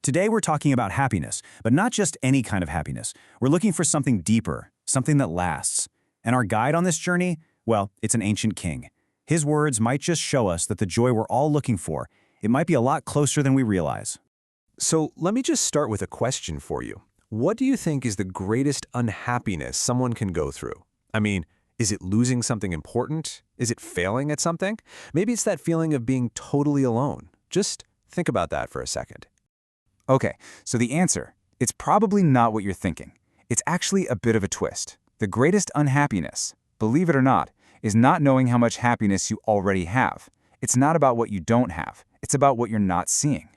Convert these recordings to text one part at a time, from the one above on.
Today we're talking about happiness, but not just any kind of happiness. We're looking for something deeper, something that lasts. And our guide on this journey, well, it's an ancient king. His words might just show us that the joy we're all looking for, it might be a lot closer than we realize. So let me just start with a question for you. What do you think is the greatest unhappiness someone can go through? I mean, is it losing something important? Is it failing at something? Maybe it's that feeling of being totally alone. Just think about that for a second. Okay, so the answer, it's probably not what you're thinking. It's actually a bit of a twist. The greatest unhappiness, believe it or not, is not knowing how much happiness you already have. It's not about what you don't have. It's about what you're not seeing.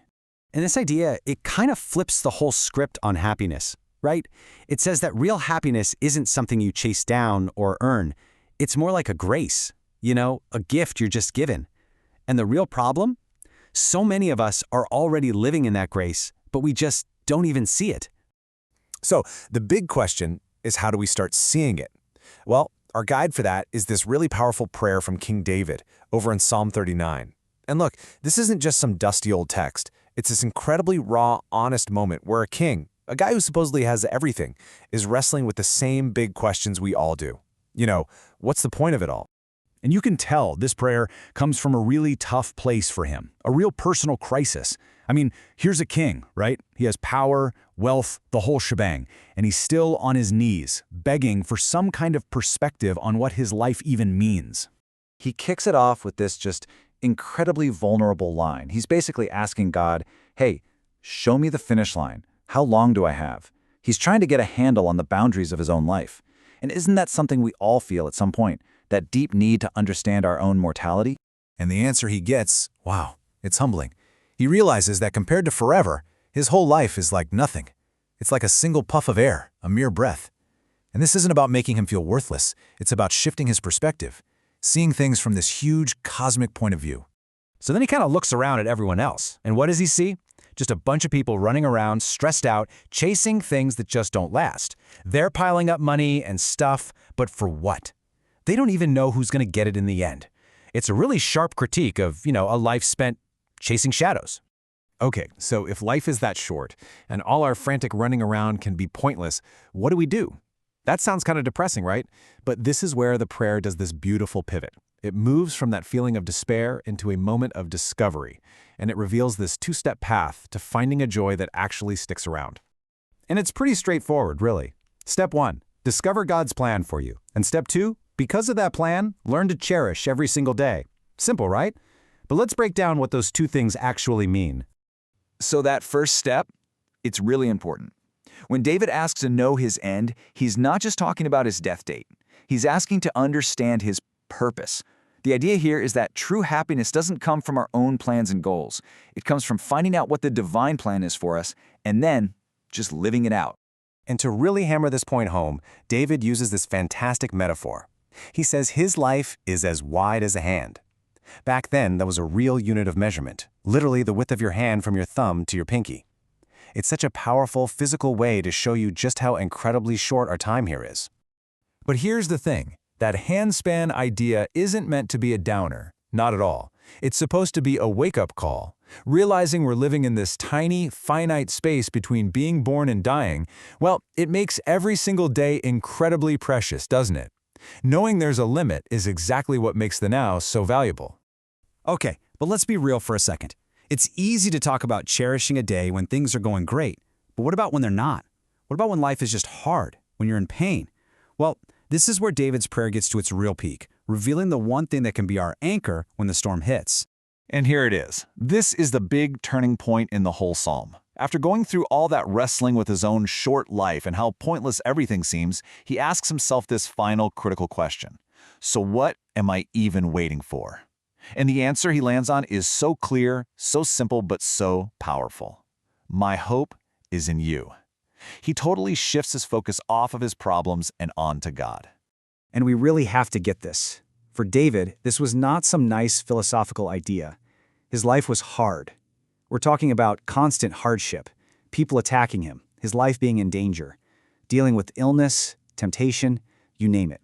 And this idea, it kind of flips the whole script on happiness, right? It says that real happiness isn't something you chase down or earn. It's more like a grace, a gift you're just given. And the real problem? So many of us are already living in that grace, but we just don't even see it. So the big question is, how do we start seeing it? Well, our guide for that is this really powerful prayer from King David over in Psalm 39. And look, this isn't just some dusty old text. It's this incredibly raw, honest moment where a king, a guy who supposedly has everything, is wrestling with the same big questions we all do. What's the point of it all? And you can tell this prayer comes from a really tough place for him, a real personal crisis. I mean, here's a king, right? He has power, wealth, the whole shebang, and he's still on his knees, begging for some kind of perspective on what his life even means. He kicks it off with this just incredibly vulnerable line. He's basically asking God, hey, show me the finish line. How long do I have? He's trying to get a handle on the boundaries of his own life. And isn't that something we all feel at some point? That deep need to understand our own mortality? And the answer he gets, wow, it's humbling. He realizes that compared to forever, his whole life is like nothing. It's like a single puff of air, a mere breath. And this isn't about making him feel worthless. It's about shifting his perspective, seeing things from this huge cosmic point of view. So then he kind of looks around at everyone else. And what does he see? Just a bunch of people running around, stressed out, chasing things that just don't last. They're piling up money and stuff, but for what? They don't even know who's going to get it in the end. It's a really sharp critique of, a life spent chasing shadows. Okay, so if life is that short, and all our frantic running around can be pointless, what do we do? That sounds kind of depressing, right? But this is where the prayer does this beautiful pivot. It moves from that feeling of despair into a moment of discovery, and it reveals this two-step path to finding a joy that actually sticks around. And it's pretty straightforward, really. Step 1, discover God's plan for you. And step 2, because of that plan, learn to cherish every single day. Simple, right? But let's break down what those two things actually mean. So that first step, it's really important. When David asks to know his end, he's not just talking about his death date. He's asking to understand his purpose. The idea here is that true happiness doesn't come from our own plans and goals. It comes from finding out what the divine plan is for us and then just living it out. And to really hammer this point home, David uses this fantastic metaphor. He says his life is as wide as a hand. Back then, that was a real unit of measurement, literally the width of your hand from your thumb to your pinky. It's such a powerful physical way to show you just how incredibly short our time here is. But here's the thing, that handspan idea isn't meant to be a downer, not at all. It's supposed to be a wake-up call. Realizing we're living in this tiny, finite space between being born and dying, well, it makes every single day incredibly precious, doesn't it? Knowing there's a limit is exactly what makes the now so valuable. Okay, but let's be real for a second. It's easy to talk about cherishing a day when things are going great, but what about when they're not? What about when life is just hard, when you're in pain? Well, this is where David's prayer gets to its real peak, revealing the one thing that can be our anchor when the storm hits. And here it is. This is the big turning point in the whole psalm. After going through all that wrestling with his own short life and how pointless everything seems, he asks himself this final critical question. So what am I even waiting for? And the answer he lands on is so clear, so simple, but so powerful. My hope is in you. He totally shifts his focus off of his problems and on to God. And we really have to get this. For David, this was not some nice philosophical idea. His life was hard. We're talking about constant hardship, people attacking him, his life being in danger, dealing with illness, temptation, you name it.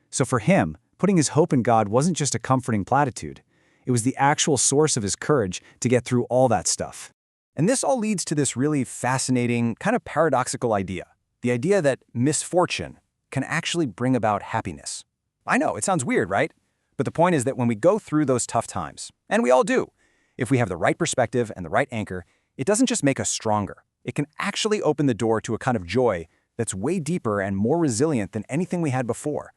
So for him, putting his hope in God wasn't just a comforting platitude. It was the actual source of his courage to get through all that stuff. And this all leads to this really fascinating, kind of paradoxical idea. The idea that misfortune can actually bring about happiness. I know, it sounds weird, right? But the point is that when we go through those tough times, and we all do, if we have the right perspective and the right anchor, it doesn't just make us stronger. It can actually open the door to a kind of joy that's way deeper and more resilient than anything we had before.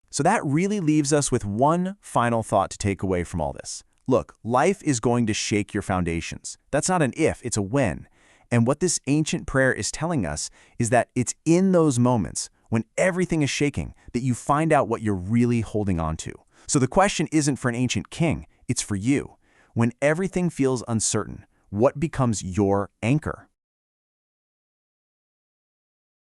So that really leaves us with one final thought to take away from all this. Look, life is going to shake your foundations. That's not an if, it's a when. And what this ancient prayer is telling us is that it's in those moments when everything is shaking that you find out what you're really holding on to. So the question isn't for an ancient king, it's for you. When everything feels uncertain, what becomes your anchor?